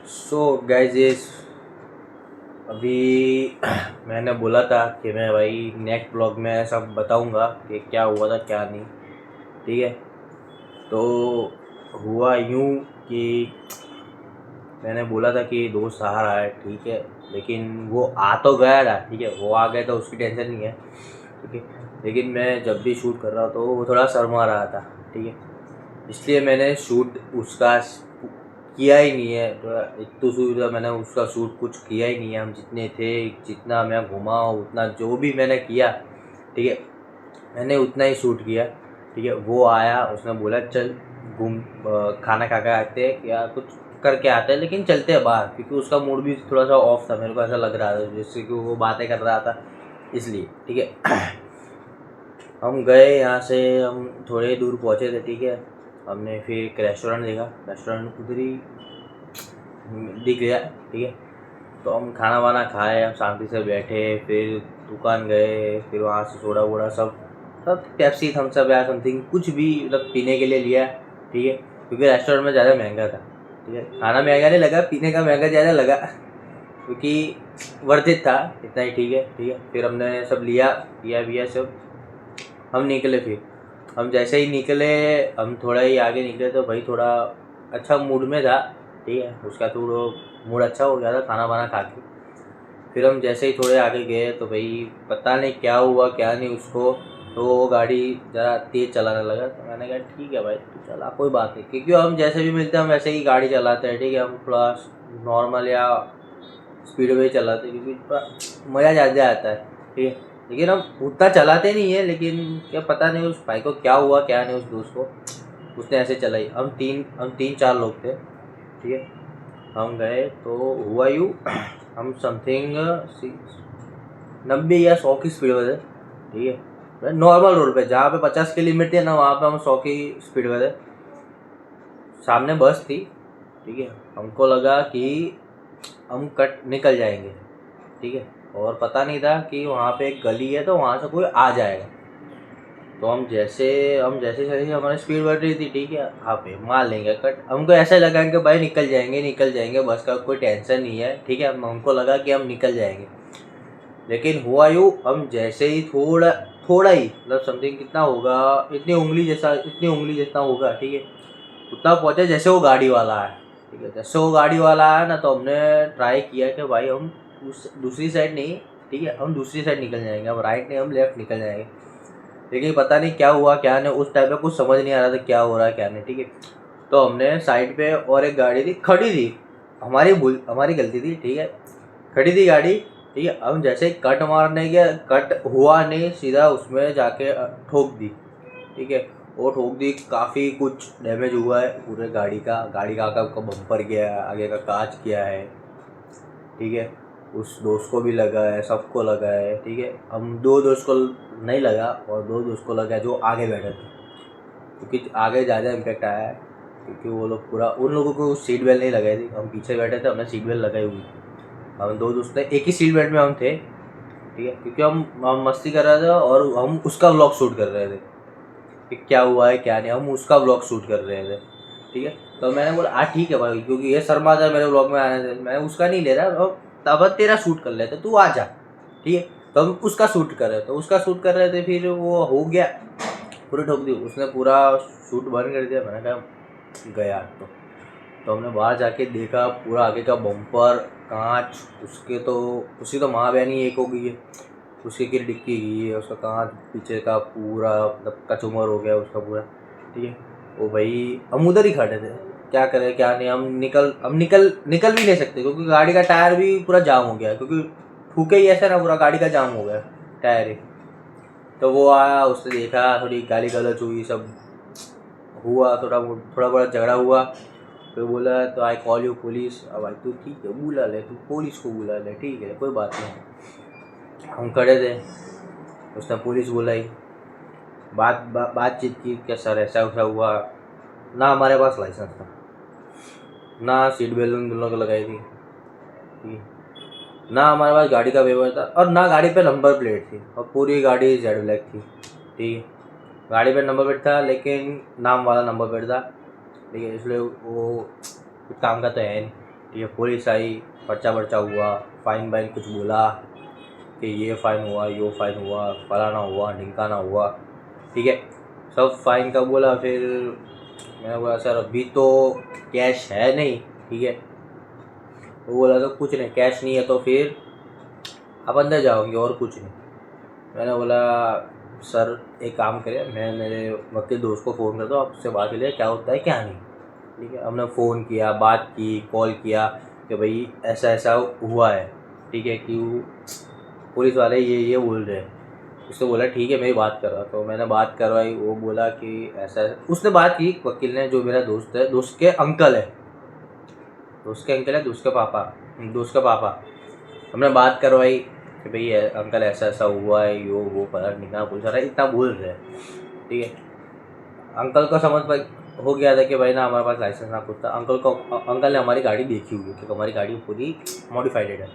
So guys अभी मैंने बोला था कि मैं भाई नेक्स्ट ब्लॉग में सब बताऊंगा कि क्या हुआ था क्या नहीं। ठीक है, तो हुआ यूं कि मैंने बोला था कि दोस्त आ रहा है, ठीक है, लेकिन वो आ तो गया था। ठीक है, वो आ गया तो उसकी टेंशन नहीं है। ठीक है, लेकिन मैं जब भी शूट कर रहा था तो वो थोड़ा शर्मा रहा था। ठीक है, इसलिए मैंने शूट उसका किया ही नहीं है। तो एक तो शूट मैंने उसका शूट कुछ किया ही नहीं है। हम जितने थे, जितना मैं घुमा उतना जो भी मैंने किया, ठीक है, मैंने उतना ही शूट किया। ठीक है, वो आया, उसने बोला चल घूम खाना खा के आते हैं या कुछ करके आते हैं, लेकिन चलते हैं बाहर, क्योंकि उसका मूड भी थोड़ा सा ऑफ था। मेरे को ऐसा लग रहा था जैसे कि वो बातें कर रहा था, इसलिए। ठीक है, हम गए यहाँ से, हम थोड़े दूर पहुँचे थे। ठीक है, हमने फिर एक रेस्टोरेंट देखा, रेस्टोरेंट उधर ही दिख गया। ठीक है, तो हम खाना वाना खाए, हम शांति से बैठे, फिर दुकान गए, फिर वहाँ से सोडा वोडा सब सब पेप्सी थम्सअप या समथिंग कुछ भी मतलब पीने के लिए लिया। ठीक है, क्योंकि रेस्टोरेंट में ज़्यादा महंगा था। ठीक है, खाना महंगा नहीं लगा, पीने का महंगा ज़्यादा लगा, क्योंकि वर्थ इट था इतना ही। ठीक है, ठीक है, फिर हमने सब लिया, पिया सब, हम निकले। फिर हम जैसे ही निकले, हम थोड़ा ही आगे निकले तो भाई थोड़ा अच्छा मूड में था। ठीक है, उसका थोड़ा मूड अच्छा हो गया था खाना वाना खा के। फिर हम जैसे ही थोड़े आगे गए तो भाई पता नहीं क्या हुआ क्या नहीं उसको, तो वो गाड़ी ज़रा तेज़ चलाने लगा। तो मैंने कहा ठीक है भाई तू चला, कोई बात नहीं, क्योंकि हम जैसे भी मिलते हैं हम वैसे ही गाड़ी चलाते हैं। ठीक है, हम थोड़ा नॉर्मल या स्पीड में चलाते हैं, क्योंकि थोड़ा मज़ा ज़्यादा आता है। ठीक है, लेकिन हम उतना चलाते नहीं है, लेकिन क्या पता नहीं उस भाई को क्या हुआ क्या नहीं, उस दोस्त को, उसने ऐसे चलाई। हम तीन चार लोग थे। ठीक है, हम गए तो हुआ यूँ, हम समथिंग 90 या 100 की स्पीड में थे। ठीक है, नॉर्मल रोड पे जहाँ पे 50 की लिमिट थी ना, वहाँ पे हम 100 की स्पीड में थे। सामने बस थी। ठीक है, हमको लगा कि हम कट निकल जाएंगे। ठीक है, और पता नहीं था कि वहाँ पे एक गली है तो वहाँ से कोई आ जाएगा। तो हम जैसे हमारी स्पीड बढ़ रही थी, ठीक है, हाँ पे मार लेंगे कट, हमको ऐसा लगा कि भाई निकल जाएंगे, बस का कोई टेंशन नहीं है। ठीक है, हमको लगा कि हम निकल जाएंगे, लेकिन हुआ यूँ, हम जैसे ही थोड़ा थोड़ा ही मतलब समथिंग कितना होगा, इतनी उंगली जितना होगा, ठीक है, उतना पहुँचे जैसे वो गाड़ी वाला है। ठीक है, जैसे वो गाड़ी वाला आया ना, तो हमने ट्राई किया कि भाई हम उस दूसरी साइड नहीं, ठीक है, हम दूसरी साइड निकल जाएंगे, हम राइट नहीं हम लेफ्ट निकल जाएंगे। लेकिन पता नहीं क्या हुआ क्या नहीं, उस टाइम पे कुछ समझ नहीं आ रहा था क्या हो रहा है क्या नहीं। ठीक है, तो हमने साइड पे और एक गाड़ी थी खड़ी थी, हमारी गलती थी। ठीक है, खड़ी थी गाड़ी। ठीक है, हम जैसे कट मारने गया, कट हुआ नहीं, सीधा उसमें जाके ठोक दी। ठीक है, वो ठोक दी, काफ़ी कुछ डैमेज हुआ है पूरे गाड़ी का आगे का बम्पर गया है, आगे का कांच गया है। ठीक है, उस दोस्त को भी लगा है, सबको लगा है। ठीक है, हम दो दोस्त को नहीं लगा और दो दोस्त को लगा जो आगे बैठे थे, क्योंकि आगे ज़्यादा इम्पेक्ट आया है, क्योंकि वो लोग पूरा, उन लोगों को सीट बेल्ट नहीं लगाई थी। हम पीछे बैठे थे, हमने सीट बेल्ट लगाई हुई थी। हम दो दोस्त थे, एक ही सीट बेल्ट में हम थे। ठीक है, क्योंकि हम मस्ती कर रहे थे और हम उसका व्लॉग शूट कर रहे थे कि क्या हुआ है क्या नहीं, हम उसका व्लॉग शूट कर रहे थे। ठीक है, तो मैंने बोला हाँ ठीक है भाई, क्योंकि ये शर्मा था मेरे व्लॉग में आने से, मैं उसका नहीं ले रहा, अब तब तेरा शूट कर लेते, तू आ जा। ठीक है, तो हम उसका शूट कर रहे थे, फिर वो हो गया, पूरी ठोक दी उसने, पूरा शूट बंद कर दिया। मैंने कहा गया। तो हमने बाहर जाके देखा, पूरा आगे का बम्पर, कांच, उसकी तो माँ बहनी एक हो गई है, उसकी की डिक्की गई है, उसका कांच पीछे का पूरा मतलब कचूमर हो गया उसका पूरा। ठीक है, वो भाई हम उधर ही खड़े थे, क्या करें क्या नहीं, हम निकल भी नहीं सकते, क्योंकि गाड़ी का टायर भी पूरा जाम हो गया, क्योंकि ठूके ही ऐसा ना, पूरा गाड़ी का जाम हो गया टायर ही। तो वो आया, उसने देखा, थोड़ी गाली गलौज हुई, सब हुआ, थोड़ा बड़ा झगड़ा हुआ। फिर बोला तो आई कॉल यू पुलिस। अब भाई तू ठीक है बुला ले, तू पुलिस को बुला ले, ठीक है कोई बात नहीं। हम खड़े थे, उसने पुलिस बुलाई, बातचीत की क्या सर ऐसा वैसा हुआ। ना हमारे पास लाइसेंस था, ना सीट बेल्ट उन दोनों को लगाई थी, ठीक है, ना हमारे पास गाड़ी का पेपर था, और ना गाड़ी पे नंबर प्लेट थी, और पूरी गाड़ी जेड ब्लैक थी। ठीक है, गाड़ी पे नंबर प्लेट था लेकिन नाम वाला नंबर प्लेट था। ठीक है, इसलिए वो कुछ काम का तो है नहीं। ठीक है। पुलिस आई, पर्चा वर्चा हुआ, फाइन वाइन कुछ बोला कि ये फ़ाइन हुआ, यो फ़ाइन हुआ, फलाना हुआ, ढिमकाना हुआ, ठीक है। सब फाइन का बोला। फिर मैंने बोला सर अभी तो कैश है नहीं, ठीक है। वो बोला तो कुछ नहीं, कैश नहीं है तो फिर आप अंदर जाओगे और कुछ नहीं। मैंने बोला सर एक काम करें, मैं मेरे वकील दोस्त को फ़ोन करता हूँ, आपसे बात कर लिया क्या होता है क्या नहीं, ठीक है। हमने फ़ोन किया, बात की, कॉल किया कि भाई ऐसा ऐसा हुआ है, ठीक है, कि पुलिस वाले ये बोल रहे हैं। उसने बोला ठीक है मेरी बात करवा। तो मैंने बात करवाई। वो बोला कि ऐसा उसने बात की वकील ने, जो मेरा दोस्त है, दोस्त के अंकल है, दोस्त के पापा। हमने बात करवाई कि भाई अंकल ऐसा ऐसा हुआ है, यो वो पता निकाह पूछ रहा है, इतना बोल रहे हैं, ठीक है। अंकल को समझ हो गया था कि भाई ना हमारे पास लाइसेंस ना कुछ था। अंकल ने हमारी गाड़ी देखी हुई है क्योंकि हमारी गाड़ी पूरी मॉडिफाइड है,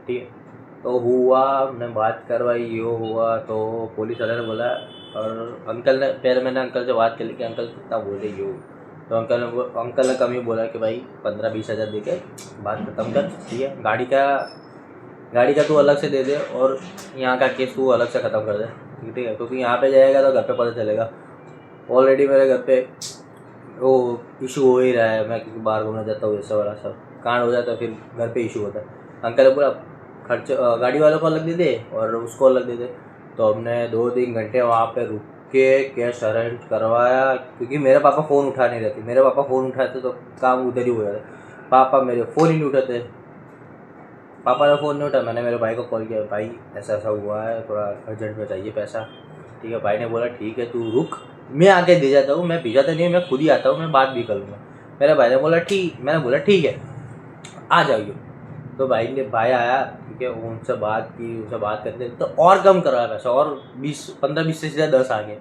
ठीक है। तो हुआ, हमने बात करवाई, यो हुआ। तो पुलिस वाले ने बोला, और अंकल ने पहले मैंने अंकल से बात कर ली कि अंकल कितना बोले यो। तो अंकल ने कम ही बोला कि भाई 15-20 हज़ार दे के बात खत्म कर, ठीक है। गाड़ी का तू अलग से दे दे और यहाँ का केस तू अलग से ख़त्म कर दे, ठीक है। क्योंकि यहाँ पे जाएगा तो घर पे पता चलेगा। ऑलरेडी मेरे घर पे वो इशू हो ही रहा है, मैं क्योंकि बाहर घूमने जाता हूँ, ऐसा वाला सब कांड हो जाता है, फिर घर पे इशू होता है। अंकल ने बोला खर्च गाड़ी वालों को अलग दे दे और उसको अलग दे दे। तो हमने 2-3 घंटे वहाँ पे रुक के कैश अरेंज करवाया, क्योंकि मेरे पापा फ़ोन उठा नहीं रहते। मेरे पापा फ़ोन उठाते तो काम उधर ही हो जाता। पापा मेरे फ़ोन ही नहीं उठाते। पापा ने फ़ोन नहीं उठाया। मैंने मेरे भाई को कॉल किया, भाई ऐसा ऐसा हुआ है, थोड़ा अर्जेंट में चाहिए पैसा, ठीक है। भाई ने बोला ठीक है तू रुक, मैं आके दे जाता हूँ। मैं भिजाता नहीं, मैं खुद ही आता हूँ, मैं बात भी कर लूँगा। मेरे भाई ने बोला ठीक। मैंने बोला ठीक है आ जाइए। तो भाई आया, ठीक है। उनसे बात की, उनसे बात करते तो और कम करवाया पैसा, और 15-20 से सीधा 10 आ गए,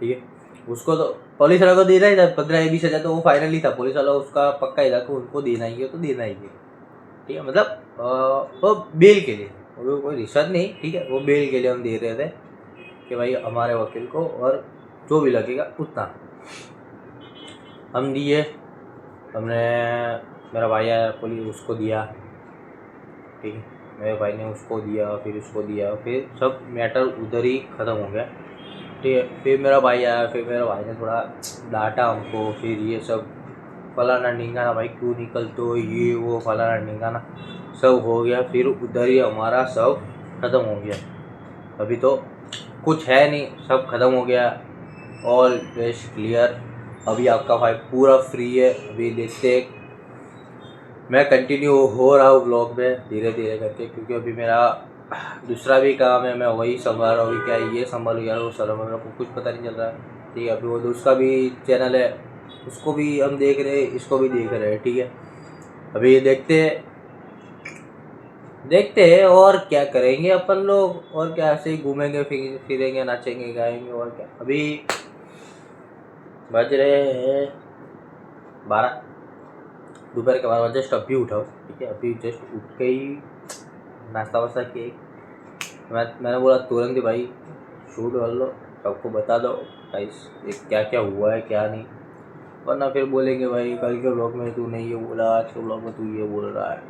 ठीक है। उसको तो पुलिस वाला को देना ही था 15-20 हज़ार, तो वो फाइनल ही था। पुलिस वाला उसका पक्का ही था कि उनको देना ही है तो देना ही है, ठीक है। मतलब वो बेल के लिए, वो कोई रिश्वत नहीं, ठीक है। वो बेल के लिए हम दे रहे थे कि भाई हमारे वकील को, और जो भी लगेगा उतना हम दिए। हमने, मेरा भाई आया, पुलिस उसको दिया, ठीक है। मेरे भाई ने उसको दिया, फिर उसको दिया, फिर सब मैटर उधर ही ख़त्म हो गया, ठीक है। फिर मेरा भाई आया, फिर मेरे भाई ने थोड़ा डांटा हमको, फिर ये सब फलाना ढिंगाना, भाई क्यों निकलते हो, ये वो फलाना ढिंगाना सब हो गया। फिर उधर ही हमारा सब ख़त्म हो गया। अभी तो कुछ है नहीं, सब ख़त्म हो गया, ऑल रेस्ट क्लियर। अभी आपका भाई पूरा फ्री है। अभी देखते मैं कंटिन्यू हो रहा हूँ ब्लॉग में धीरे धीरे करके, क्योंकि अभी मेरा दूसरा भी काम है, मैं वही संभाल रहा हूँ। क्या ये संभालू यार, वो संभाल को कुछ पता नहीं चल रहा है, ठीक है। अभी वो दूसरा भी चैनल है, उसको भी हम देख रहे हैं, इसको भी देख रहे हैं, ठीक है। अभी देखते हैं और क्या करेंगे अपन लोग, और क्या ऐसे ही घूमेंगे फिरेंगे, नाचेंगे गाएंगे, और क्या। अभी बज रहे हैं 12, दोपहर के 12 बजे। जस्ट अभी उठा हूँ, ठीक है। अभी जस्ट उठ के ही नाश्ता वास्ता किए। मैंने बोला तुरंत ही भाई शूट कर लो, सबको बता दो गाइस ये क्या क्या हुआ है क्या नहीं, वरना फिर बोलेंगे भाई कल के ब्लॉग में तूने ये बोला, आज के ब्लॉग में तू ये बोल रहा है।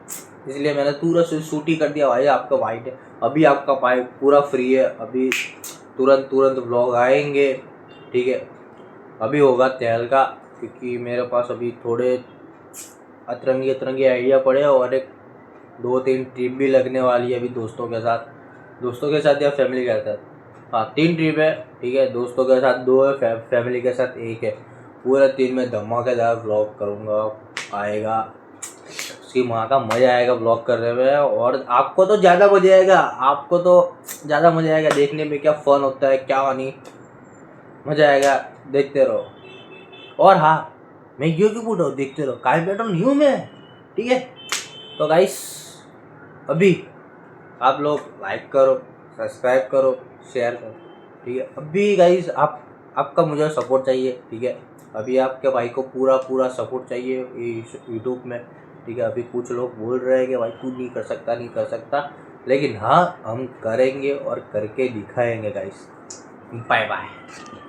इसलिए मैंने तुरंत शूट ही कर दिया भाई। आपका वाइट है, अभी आपका भाई पूरा फ्री है, अभी तुरंत ब्लॉग आएंगे, ठीक है। अभी होगा तहलका, क्योंकि मेरे पास अभी थोड़े अतरंगी आइडिया पड़े, और एक 2-3 ट्रिप भी लगने वाली है अभी दोस्तों के साथ या फैमिली के साथ। हाँ 3 ट्रिप है, ठीक है। दोस्तों के साथ 2 है, फैमिली के साथ 1 है। पूरा 3 में धमाकेदार व्लॉग करूँगा, आएगा उसकी माँ का मज़ा आएगा व्लॉग करने में। और आपको तो ज़्यादा मज़ा आएगा, देखने में क्या फ़न होता है क्या नहीं, मज़ा आएगा, देखते रहो। और हाँ मैं ये क्यों बोल रहा हूँ देखते रहो, काहे बैठा नहीं हूँ मैं, ठीक है। तो गाइस अभी आप लोग लाइक करो, सब्सक्राइब करो, शेयर करो, ठीक है। अभी गाइस आपका मुझे सपोर्ट चाहिए, ठीक है। अभी आपके भाई को पूरा सपोर्ट चाहिए यूट्यूब में, ठीक है। अभी कुछ लोग बोल रहे हैं कि भाई तू नहीं कर सकता, लेकिन हाँ हम करेंगे और करके दिखाएंगे गाइस। Bye bye.